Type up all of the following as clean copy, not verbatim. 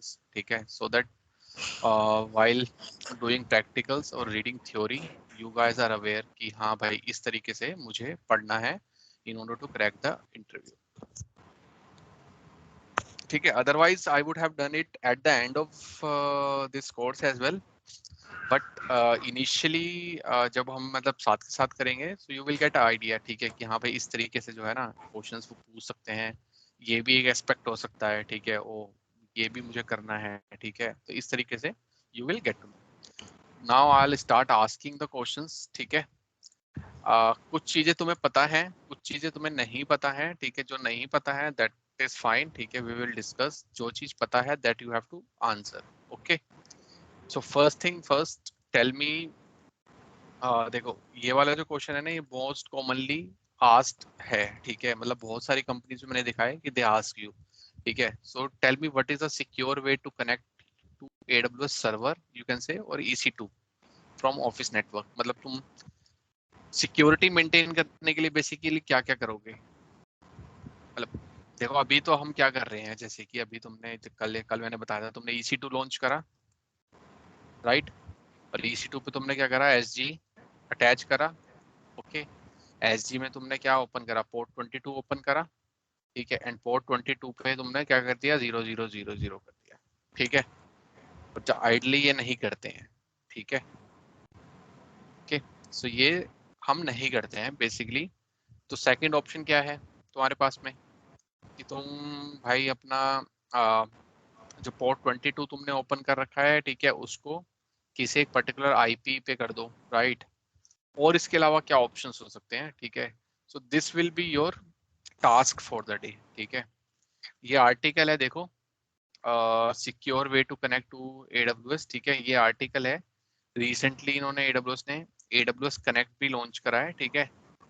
Practicals, ठीक है, so that while doing practicals और reading theory you guys are aware कि हाँ भाई इस तरीके से मुझे पढ़ना है in order to crack the interview, ठीक है. Otherwise I would have done it at the end of this course as well, but initially जब हम मतलब साथ के साथ करेंगे so you will get an idea, ठीक है, कि हाँ भाई इस तरीके से जो है ना क्वेश्चंस वो पूछ सकते हैं, ये भी एक एस्पेक्ट हो सकता है, ठीक है, ओ ये भी मुझे करना है, ठीक है. तो इस तरीके से you will get to know. Now I'll start asking the questions, ठीक है. कुछ चीजें तुम्हें पता है, कुछ चीजें तुम्हें नहीं पता है, ठीक है. जो नहीं पता है that is fine, ठीक है, we will discuss. जो चीज पता है that you have to answer, okay. So first thing first, tell me, देखो ये वाला जो क्वेश्चन है ना ये मोस्ट कॉमनली आस्क्ड है, ठीक है, मतलब बहुत सारी कंपनीज में मैंने देखा है कि दे आस्क यू, ठीक है. So tell me what is a secure way to connect to AWS server, you can say, और EC2 फ्रॉम ऑफिस नेटवर्क. मतलब तुम सिक्योरिटी मेंटेन करने के लिए बेसिकली क्या क्या करोगे. मतलब देखो अभी तो हम क्या कर रहे हैं, जैसे कि अभी तुमने कल मैंने बताया था तुमने EC2 लॉन्च करा, राइट, और EC2 पे तुमने क्या करा, SG अटैच करा, ओके. SG में तुमने क्या ओपन करा, पोर्ट 22 ओपन करा, ठीक है, एंड पोर्ट 22 पे तुमने क्या कर दिया, 0000 कर दिया, ठीक है. और आइडली ये नहीं करते हैं, ठीक है, ओके. सो ये हम नहीं करते हैं बेसिकली. तो सेकंड ऑप्शन क्या है तुम्हारे पास में कि तुम भाई अपना जो पोर्ट 22 तुमने ओपन कर रखा है, ठीक है, उसको किसी एक पर्टिकुलर IP पे कर दो, राइट. और इसके अलावा क्या ऑप्शंस हो सकते हैं, ठीक है. So this will be your task for the day, ठीक है. ये आर्टिकल है, देखो, secure way to connect to AWS, ठीक है. ये आर्टिकल है, रिसेंटली इन्होंने AWS ने AWS कनेक्ट भी लॉन्च करा है, ठीक है,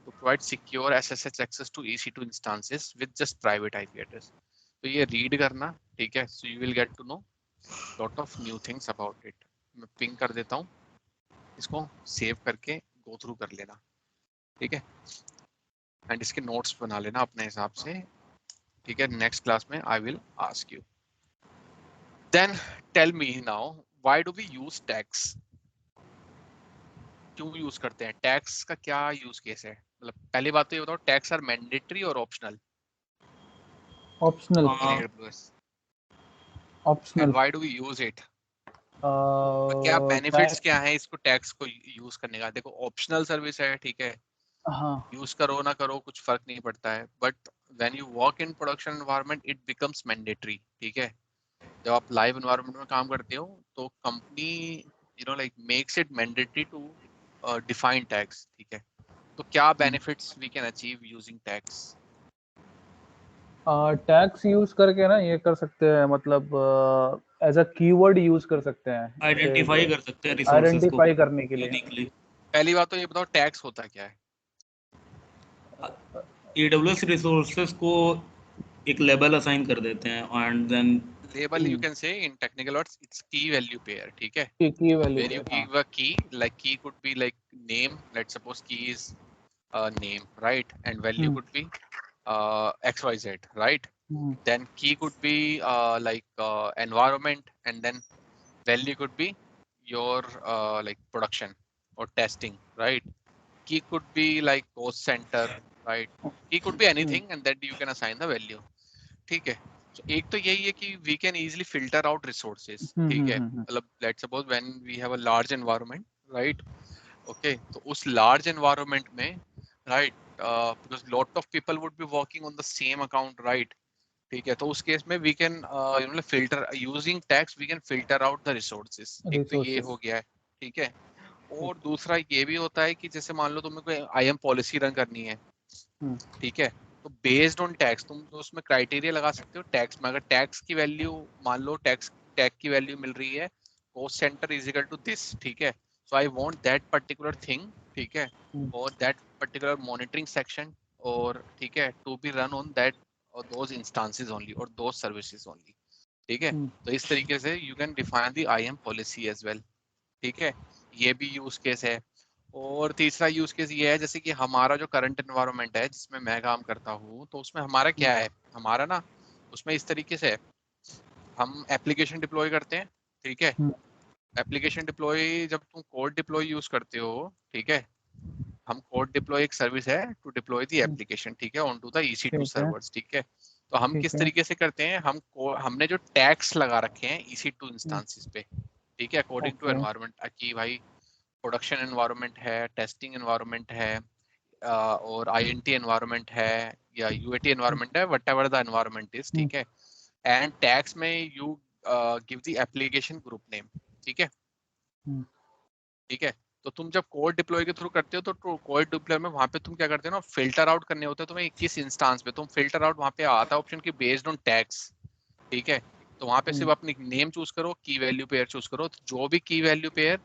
to provide secure SSH access to EC2 instances with just private IP address. तो ये रीड करना, ठीक है. So you will get to know lot of new things about it. मैं पिंग कर देता हूँ, इसको सेव करके गो थ्रू कर लेना, ठीक है, एंड इसके नोट्स बना लेना अपने हिसाब से, ठीक है. नेक्स्ट क्लास में I will ask you. Then tell me now, why do we use tags. क्यों यूज करते हैं टैग्स, का क्या यूज केस है. मतलब पहली बात तो ये बताओ, टैग्स आर मैंडेटरी और optional. Optional. And optional. Why do we use it. क्या बेनिफिट्स क्या है इसको टैग्स को यूज करने का. देखो ऑप्शनल सर्विस है, ठीक है, हाँ. यूज करो ना करो कुछ फर्क नहीं पड़ता है, but when you work in production environment it becomes mandatory, ठीक है. जब आप लाइव एनवायरनमेंट में काम करते हो तो company like makes it mandatory to define tags, ठीक है. तो क्या benefits we can achieve using tags. Tags use करके ना ये कर सकते हैं, मतलब एज अ कीवर्ड यूज कर सकते हैं, आइडेंटिफाई कर सकते हैं रिसोर्सेज को आइडेंटिफाई करने के लिए. यूनिकली. पहली बात तो ये बताओ टैग्स होता क्या है. AWS रिसोर्सेज को एक लेबल असाइन कर देते हैं and then label you can say in technical words it's key value pair, ठीक है. Key value where you give a key, like key could be like name, let's suppose key is name, right, and value could be XYZ, right. Then key could be environment, and then value could be your like production or testing, right. Key could be like cost center, right. Key could be anything and then you can assign the value, ठीक है. So, एक तो यही है कि we can easily filter out resources, ठीक है. मतलब let's suppose when we have a large environment, right, okay, तो उस large environment में, right, because lot of people would be working on the same account, right, ठीक है. तो उस केस में we can filter using tags, we can filter out the resources. एक तो ये हो गया है, ठीक है. और दूसरा ये भी होता है कि जैसे मान लो तुम्हें कोई IAM पॉलिसी रन करनी है, ठीक है, तो बेस्ड ऑन टैक्स तुम तो उसमें क्राइटेरिया लगा सकते हो. टैक्स में अगर टैक्स की वैल्यू मान लो टैग की वैल्यू मिल रही है cost centre is equal to this, ठीक है, so I want that particular thing, ठीक है, और दैट पर्टिकुलर मॉनिटरिंग सेक्शन, और ठीक है, to be run on that और दोज इंस्टेंसेस ओनली और दोज सर्विसेज ओनली, ठीक है. तो इस तरीके से you can define the IAM policy as well, ठीक है. ये भी यूज केस है. और तीसरा यूज केस ये है, जैसे कि हमारा जो करंट एनवायरनमेंट है जिसमें मैं काम करता हूँ, तो उसमें हमारा क्या है, हमारा ना उसमें इस तरीके से है हम एप्लीकेशन डिप्लॉय करते हैं, ठीक है। एप्लीकेशन डिप्लॉय जब तुम कोड डिप्लॉय यूज करते हो, ठीक है, हम कोड डिप्लॉय एक सर्विस है टू डिप्लॉय द एप्लीकेशन, ठीक है, ऑन टू द EC2 ठीक है सर्वर्स, ठीक है। तो हम ठीक किस है तरीके से करते हैं, हमने जो टैग्स लगा रखे हैं EC2 इंस्टांसेस पे, ठीक है, अकॉर्डिंग टू ओके एनवायरनमेंट, कि भाई प्रोडक्शन एनवायरनमेंट है, टेस्टिंग एनवायरनमेंट है, और INT एनवायरनमेंट है या UAT एनवायरनमेंट है, व्हाटएवर द एनवायरनमेंट इज, ठीक है। एंड टैग्स में you give the application group name, ठीक है, ठीक है। तो तुम जब कोड डिप्लॉय के थ्रू करते हो तो कोड डिप्लॉय में वहां पे तुम क्या करते हो ना, फिल्टर आउट करने होते हैं तुम्हें किस इंस्टांस पे, तुम फिल्टर आउट वहां पे आता है ऑप्शन की बेस्ड ऑन टैग्स, ठीक है। तो वहां पे सिर्फ अपनी नेम चूज करो, की वैल्यू पेयर चूज करो, तो जो भी की वैल्यू पेयर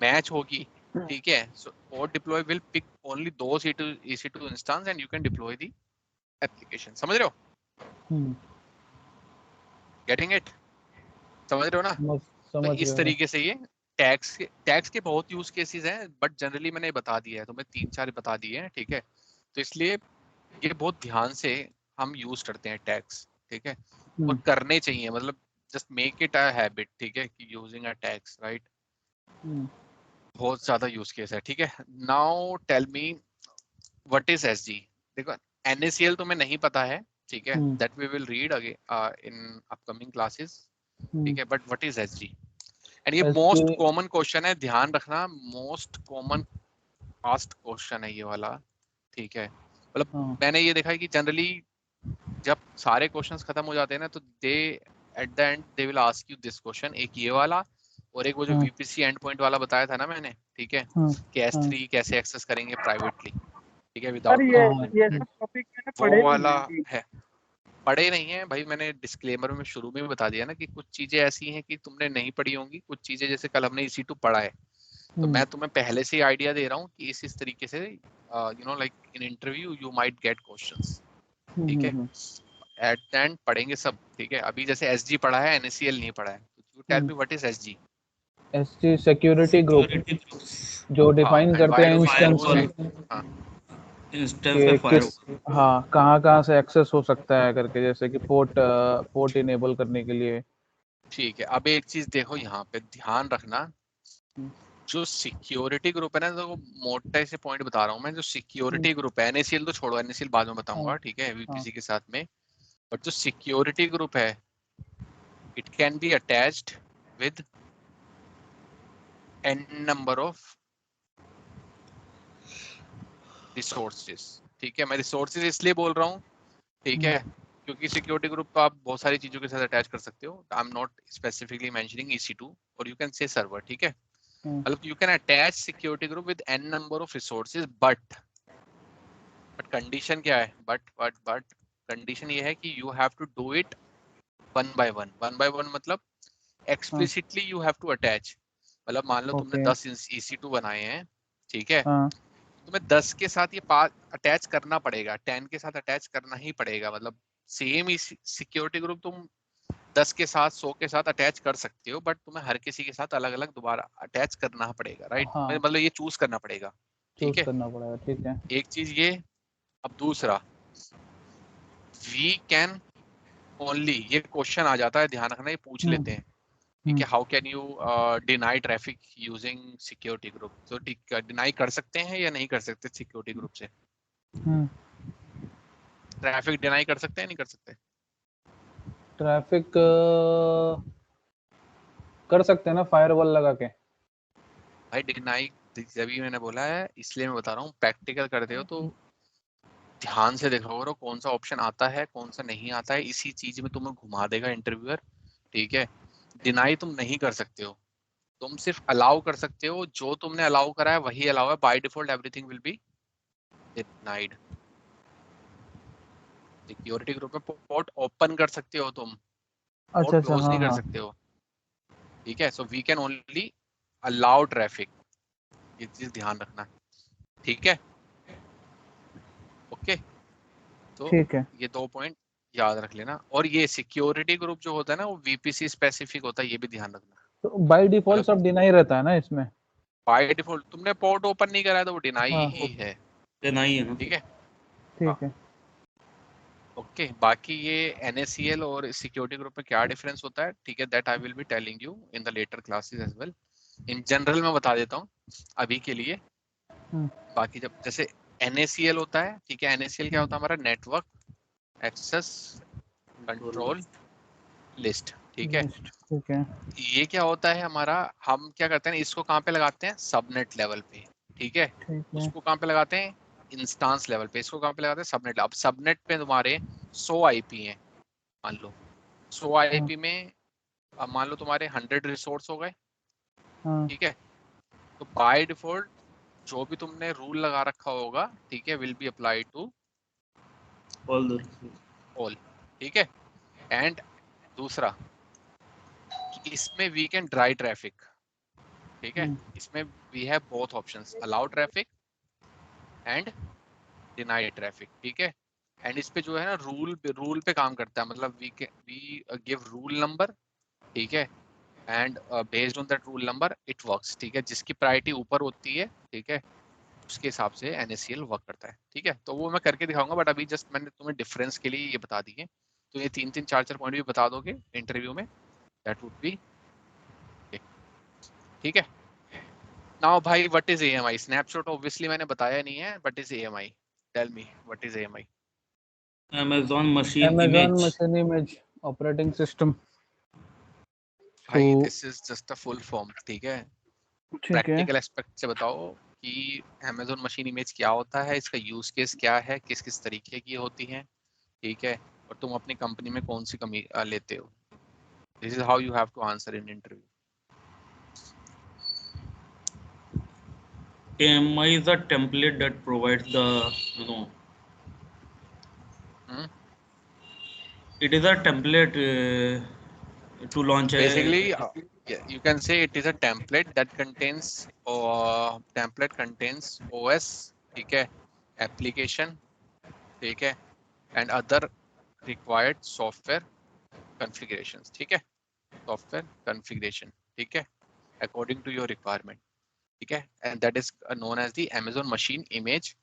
मैच होगी, ठीक है, so code deploy will pick only those EC2 instance and you can deploy the application. समझ रहे हो? Getting it? समझ रहे हो ना? तो समझ इस गया मैं। तरीके से ये टैक्स के बहुत यूज केसेस हैं, बट जनरली मैंने बता दिया है तुम्हें, 3-4 बता दिए हैं, ठीक है। तो इसलिए ये बहुत ध्यान से हम यूज करते हैं टैक्स, ठीक है, और करने चाहिए, मतलब just make it a habit, ठीक है, कि यूजिंग अ टैक्स, राइट। बहुत ज्यादा यूज केस है, ठीक है। Now tell me what is SG। देखो NaCl तुम्हें नहीं पता है, ठीक है, that we will read again in upcoming classes, ठीक है, but what is SG? And ये मोस्ट कॉमन क्वेश्चन है, ध्यान रखना, मोस्ट कॉमन आस्क्ड क्वेश्चन है ये वाला, ठीक है। मतलब मैंने ये देखा है कि जनरली जब सारे क्वेश्चंस खत्म हो जाते हैं ना, तो they at the end they will ask you this question, एक ये वाला और एक वो जो VPC एंड पॉइंट वाला बताया था ना मैंने, ठीक है, कि S3 कैसे एक्सेस करेंगे प्राइवेटली, ठीक है, विदाउट ये सब टॉपिक मैंने वो पढ़े वाला नहीं है। पढ़े नहीं है भाई, मैंने डिस्क्लेमर में शुरू में भी बता दिया ना कि कुछ चीजें ऐसी हैं कि तुमने नहीं पढ़ी होंगी, कुछ चीजें जैसे कल हमने EC2 पढ़ा है, तो मैं तुम्हें पहले से ही आइडिया दे रहा हूँ कि इस तरीके से you know like in interview you might get questions, ठीक है, एट द एंड पढ़ेंगे सब, ठीक है। अभी जैसे SG पढ़ा है, NaCl नहीं पढ़ा है, तो you tell me what is SG? SG security group, security groups जो डिफाइन एंड करते व्हाई हैं do we instance use firewall, it? हाँ, इंस्टेंस पे के किस, फायरवॉल। हाँ कहाँ से एक्सेस हो सकता है करके, जैसे कि पोर्ट इनेबल करने के लिए। ठीक है। अब एक चीज देखो, यहाँ पे ध्यान रखना, जो सिक्योरिटी ग्रुप है ना, तो मोटे से पॉइंट बता रहा हूँ मैं, जो सिक्योरिटी ग्रुप है, NaCl तो छोड़ो, NaCl बाद में बताऊंगा, ठीक है, VPC के साथ में, बट जो सिक्योरिटी ग्रुप है, it can be attached with n number of resources, ठीक है। मैं रिसोर्सेज इसलिए बोल रहा हूँ, ठीक है, क्योंकि सिक्योरिटी ग्रुप तो आप बहुत सारी चीजों के साथ अटैच कर सकते हो, I am not specifically mentioning EC2 और यू कैन से सर्वर, ठीक है, मतलब you can attach security group with n number of resources, but condition क्या है, बट कंडीशन ये है कि you have to do it one by one, मतलब explicitly you have to attach, मतलब मान लो तुमने 10 EC2 बनाए हैं, ठीक है, तुम्हें 10 के साथ ये अटैच करना पड़ेगा, 10 के साथ अटैच करना ही पड़ेगा, मतलब सेम ही सिक्योरिटी ग्रुप तुम 10 के साथ 100 के साथ अटैच कर सकते हो, बट तुम्हें हर किसी के साथ अलग अलग दोबारा अटैच करना पड़ेगा, राइट, मतलब ये चूज करना पड़ेगा, ठीक है, करना पड़ेगा, ठीक है। एक चीज ये। अब दूसरा, वी कैन ओनली, ये क्वेश्चन आ जाता है, ध्यान रखना, ये पूछ लेते हैं, ठीक है, how can you deny traffic using security group, तो ठीक, डिनाई कर सकते हैं या नहीं कर सकते सिक्योरिटी ग्रुप से? ट्रैफिक डिनाई कर सकते हैं, नहीं कर सकते? ट्रैफिक कर सकते हैं ना, फायरवॉल लगा के। भाई डिनाई जब मैंने बोला है, इसलिए मैं बता रहा हूँ, प्रैक्टिकल करते हो तो ध्यान से देखो करो कौन सा ऑप्शन आता है कौन सा नहीं आता है, इसी चीज में तुम्हें घुमा देगा इंटरव्यूअर, ठीक है। डिनाई तुम नहीं कर सकते हो, तुम सिर्फ अलाउ कर सकते हो, जो तुमने अलाउ करा है वही अलाउ है, by default everything will be denied. Security group में पोर्ट ओपन कर सकते हो तुम, पोर्ट क्लोज नहीं कर सकते हो, ठीक है। So we can only allow traffic, ये चीज ध्यान रखना, ठीक है, ओके। तो ठीक है। ये 2 पॉइंट याद रख लेना, और ये सिक्योरिटी ग्रुप जो होता है ना, वो VPC स्पेसिफिक होता है, ये भी ध्यान रखना। तो बाय डिफॉल्ट सब डिनाई रहता है ना इसमें? बाय डिफॉल्ट तुमने पोर्ट ओपन नहीं करा है तो वो डिनाई ही है, नहीं है ना, ठीक है, ठीक है। ओके बाकी ये NaCl और सिक्योरिटी ग्रुप में क्या डिफरेंस होता है, ठीक है, that I will be telling you in the later classes as well. In general मैं बता देता हूँ अभी के लिए। बाकी जब जैसे NaCl होता है, ठीक है, NaCl क्या होता है हमारा, नेटवर्क एक्सेस कंट्रोल लिस्ट, ठीक है। ठीक है। ये क्या होता है हमारा, हम क्या करते हैं इसको कहाँ पे लगाते हैं, सबनेट लेवल पे, ठीक है। ठीक है। उसको कहाँ पे लगाते हैं, इंस्टांस लेवल पे। इसको कहाँ पे लगाते हैं, सबनेट। अब सबनेट पे तुम्हारे 100 IP हैं, मान लो 100 IP में, अब मान लो तुम्हारे 100 रिसोर्स हो गए, हाँ। ठीक है। तो बाय डिफॉल्ट जो भी तुमने रूल लगा रखा होगा, ठीक है, will be apply to all, ठीक है। एंड दूसरा कि इसमें वी कैन ड्राई ट्रैफिक, ठीक है। इसमें we have both options, allow traffic and deny traffic, ठीक है। एंड इस पे जो है ना रूल पे काम करता है, मतलब वी गिव रूल नंबर, ठीक है, and based on that rule number it works, ठीक है। जिसकी प्रायोरिटी ऊपर होती है, ठीक है, उसके हिसाब से NaCl वर्क करता है, ठीक है। तो वो मैं करके दिखाऊंगा, बट अभी जस्ट मैंने तुम्हें डिफरेंस के लिए ये बता दिए। तो ये 3-3 4-4 पॉइंट भी बता दोगे इंटरव्यू में, दैट वुड बी ठीक है। नाउ भाई what is AMI? Snapshot obviously मैंने बताया नहीं है, but is AMI? Tell me what is AMI? Amazon machine Amazon image. machine image operating system। भाई तो this is just a full form, ठीक है। ठीक है। प्रैक्टिकल एस्पेक्ट से बताओ कि Amazon मशीन इमेज क्या होता है, इसका यूज केस क्या है, किस किस तरीके की होती है, ठीक है, और तुम अपनी कंपनी में कौन सी कमी लेते हो। This is how you have to answer in interview. AMI is a template that provides the, you know, it is a template to launch a. Basically yeah, you can say it is a template that contains OS, ठीक है, application, ठीक है, and other required software configurations, ठीक है, software configuration, ठीक है, according to your requirement, ठीक है, and that is known as the Amazon machine image.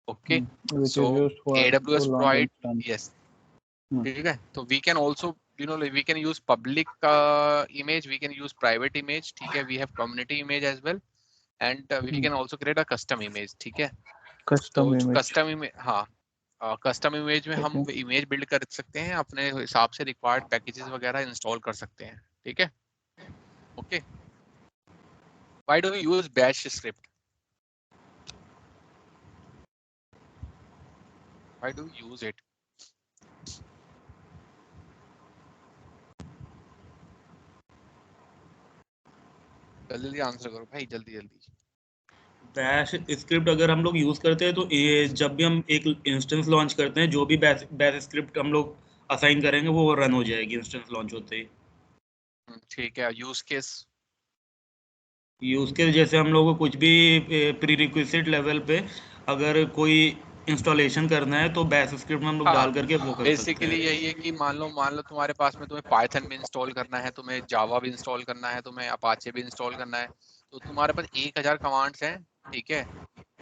Okay which so is used for to AWS launch provide, instance। Yes, ठीक है। तो we can also we can use public image, we can use private image, ठीक है, we have community image as well, and we can also create a custom image, ठीक है। तो custom जो image. Custom image, हाँ, custom image में ठीक हम है। इमेज बिल्ड कर सकते हैं, अपने हिसाब से रिक्वायर्ड पैकेजेस वगैरह इंस्टॉल कर सकते हैं, ठीक है। Okay why do we use bash script? Why do we use it? जल्दी जल्दी आंसर करो भाई, जल्दी जल्दी। बैश स्क्रिप्ट अगर हम लोग यूज करते हैं तो ये जब भी हम एक इंस्टेंस लॉन्च करते हैं, जो भी बैश स्क्रिप्ट हम लोग असाइन करेंगे वो रन हो जाएगी इंस्टेंस लॉन्च होते ही। ठीक है, यूज केस? यूज के जैसे हम लोग को कुछ भी प्री रिक्विजिट लेवल पे अगर कोई इंस्टॉलेशन करना है तो बैश स्क्रिप्ट में हम लोग हाँ, डाल करके वो कर सकते बेसिकली हैं। यही है कि मान लो तुम्हारे पास में, तुम्हें पाइथन भी इंस्टॉल करना है, तुम्हें जावा भी इंस्टॉल करना है, तुम्हें अपाचे भी इंस्टॉल करना है, तो तुम्हारे पास 1000 कमांड्स हैं, ठीक है,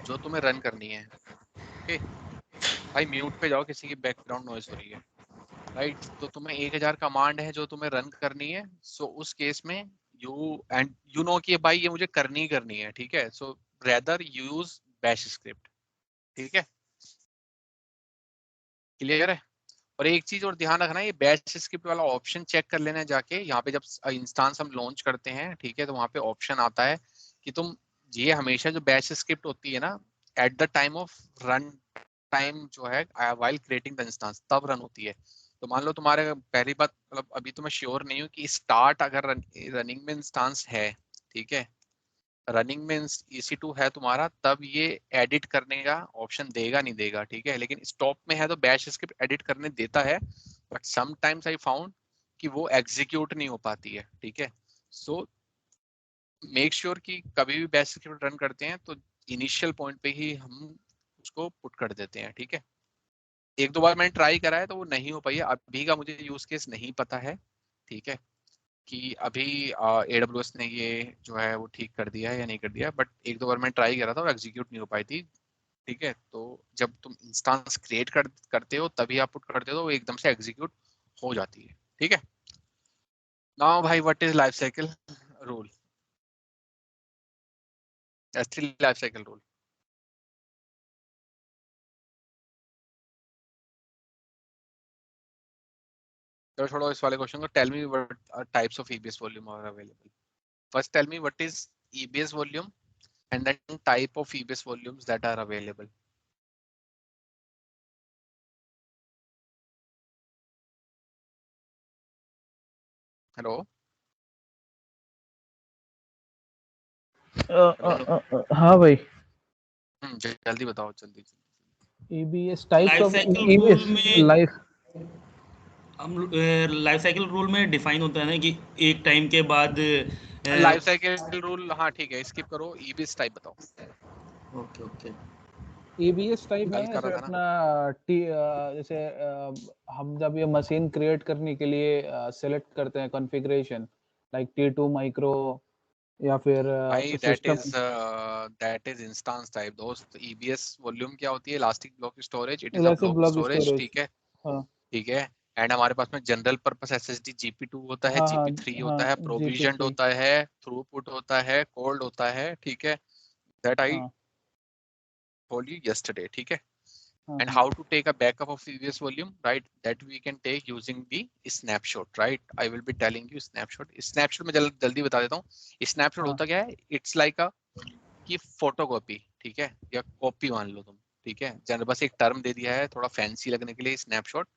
जो तुम्हें रन करनी है। ओके भाई म्यूट पे जाओ, किसी की बैकग्राउंड नॉइज हो रही है, राइट। तो तुम्हें 1000 कमांड है जो तुम्हें रन करनी है। सो उस केस में यू नो कि भाई ये मुझे करनी ही करनी है, ठीक है। सो रेदर यूज बैश स्क्रिप्ट, ठीक है, क्लियर है। और एक चीज और ध्यान रखना, ये बैच स्क्रिप्ट वाला ऑप्शन चेक कर लेना जाके, यहाँ पे जब इंस्टांस हम लॉन्च करते हैं, ठीक है, तो वहाँ पे ऑप्शन आता है कि तुम, ये हमेशा जो बैच स्क्रिप्ट होती है ना, at the time of run time जो है, वाइल क्रिएटिंग द इंस्टांस, तब रन होती है। तो मान लो तुम्हारे, पहली बात मतलब अभी तो मैं श्योर नहीं हूँ कि स्टार्ट अगर रनिंग में इंस्टांस है, ठीक है, रनिंग में EC2 है तुम्हारा, तब ये एडिट करने का ऑप्शन देगा नहीं देगा, ठीक है। लेकिन स्टॉप में है तो बैश स्क्रिप्ट एडिट करने देता है, बट समटाइम्स आई फाउंड कि वो एग्जीक्यूट नहीं हो पाती है, ठीक है। सो मेक श्योर कि कभी भी बैश स्क्रिप्ट रन करते हैं तो इनिशियल पॉइंट पे ही हम उसको पुट कर देते हैं, ठीक है। एक दो बार मैंने ट्राई करा है तो वो नहीं हो पाई है, अभी का मुझे यूज केस नहीं पता है, ठीक है, कि अभी AWS ने ये जो है वो ठीक कर दिया है या नहीं कर दिया, बट एक दो बार मैंने ट्राई करा था और एग्जीक्यूट नहीं हो पाई थी ठीक है, तो जब तुम इंस्टेंस क्रिएट करते हो तभी आप पुट करते हो, वो एकदम से एग्जीक्यूट हो जाती है। ठीक है, नाउ भाई what is life cycle rule, S3 life cycle rule. तो छोड़ो इस वाले क्वेश्चन को, tell me what types of EBS volume are available. First tell me what is EBS volume and then type of EBS volumes that are available. Hello? हाँ भाई, जल्दी बताओ, जल्दी। EBS types life of cycle EBS rule में life हम life cycle rule में define होता है ना कि एक टाइम के बाद लाइफ साइकिल रूल, हाँ ठीक है, स्किप करो, EBS टाइप बताओ। Okay okay. EBS टाइप है कल ना, कर जैसे रहा था ना। अपना जैसे हम जब ये मशीन क्रिएट करने के लिए सिलेक्ट करते हैं कॉन्फ़िगरेशन, लाइक T2 माइक्रो या फिर भाई system. That is instance type दोस्त। EBS वॉल्यूम क्या होती है? Elastic block storage, it is a elastic block block storage. Storage. ठीक है, हाँ ठीक है। एंड हमारे पास में जनरल पर्पस SSD GP2 होता है, हाँ हाँ GP3 हाँ, होता है, प्रोविजनड GP3। होता है, थ्रूपुट होता है, कोल्ड होता है। ठीक है, दैट आई हाँ told you yesterday. ठीक है, हाँ and हाँ how to take a backup of previous volume, right? That we can take using the snapshot, right? I will be telling you snapshot में जल्दी बता देता हूँ। snapshot हाँ होता क्या है? It's like a कि फोटोकॉपी, ठीक है, या कॉपी मान लो तुम। ठीक है, जनरल बस एक टर्म दे दिया है थोड़ा फैंसी लगने के लिए, स्नैपशॉट।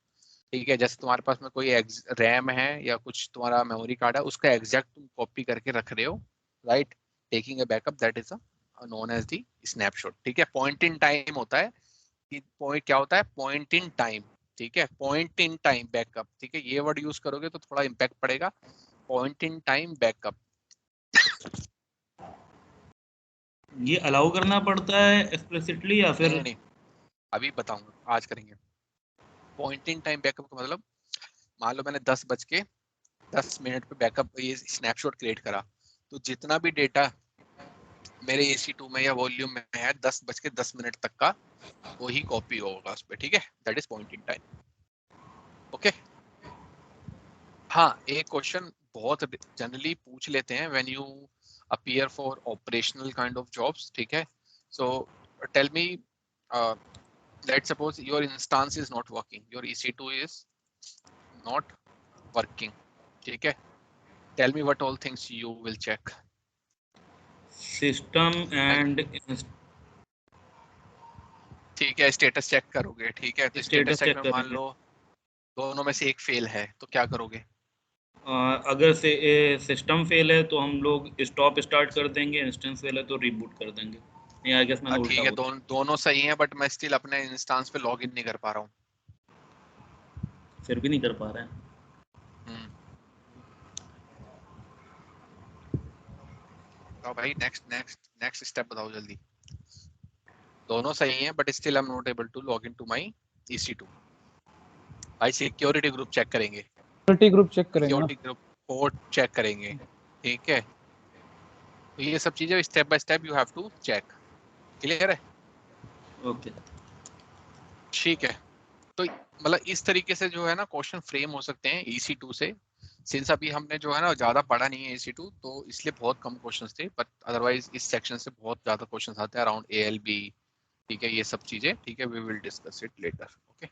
ठीक है, जैसे तुम्हारे पास में कोई रैम है या कुछ तुम्हारा मेमोरी कार्ड है, उसका एग्जैक्ट तुम कॉपी करके रख रहे हो, right? Taking a backup, that is known as the snapshot. ठीक है, पॉइंट इन टाइम होता है। पॉइंट क्या होता है? Point in time. ठीक है, पॉइंट इन टाइम बैकअप। ठीक है, ये वर्ड यूज करोगे तो थोड़ा इम्पैक्ट पड़ेगा, पॉइंट इन टाइम बैकअप। ये अलाउ करना पड़ता है एक्सप्लिसिटली या फिर? नहीं, अभी बताऊंगा, आज करेंगे। पॉइंट इन टाइम बैकअप का मतलब, मान लो मैंने 10:10 पे बैकअप ये स्नैपशॉट क्रिएट करा, तो जितना भी डेटा मेरे EC2 में या वॉल्यूम में है 10:10 तक का, वही कॉपी होगा उस पर। ठीक है, that is point in time. Okay, हाँ एक क्वेश्चन बहुत जनरली पूछ लेते हैं when you appear for operational kind of jobs. ठीक है, so tell me, let's suppose your instance is not working, your EC2 is not working. ठीक है, tell me what all things you will check. System and ठीक है, status check करोगे। ठीक है, तो स्टेटस स्टेटस चेक चेक में मान करेंगे। लो दोनों में से एक फेल है, तो क्या करोगे? अगर से सिस्टम फेल है तो हम लोग स्टॉप स्टार्ट कर देंगे, इंस्टेंस फेल है तो रीबूट कर देंगे। नहीं, आई गेस मैंने उल्टा ठीक है, बोला। दोनों सही हैं, बट मैं स्टिल अपने इंस्टांस पे लॉग इन नहीं कर पा रहा हूँ। फिर भी नहीं कर पा रहे हैं। तो भाई नेक्स्ट स्टेप बताओ जल्दी। दोनों सही हैं, but still I am not able to log in to my EC2। भाई सिक्योरिटी ग्रुप चेक करेंगे, सिक्योरिटी ग्रुप चेक करेंगे ना। सिक्योरिटी ग्रुप पोर्ट चेक करेंगे। ठीक है, तो ये सब चीजें step by step you have to check. Clear है? ओके। ठीक है, तो मतलब इस तरीके से जो है ना क्वेश्चन फ्रेम हो सकते हैं EC2 से। सिंस अभी हमने जो है ना ज्यादा पढ़ा नहीं है EC2, तो इसलिए बहुत कम क्वेश्चंस थे, बट अदरवाइज इस सेक्शन से बहुत ज्यादा क्वेश्चंस आते हैं अराउंड ALB। ठीक है, ये सब चीजें। ठीक है, we will discuss it later. Okay.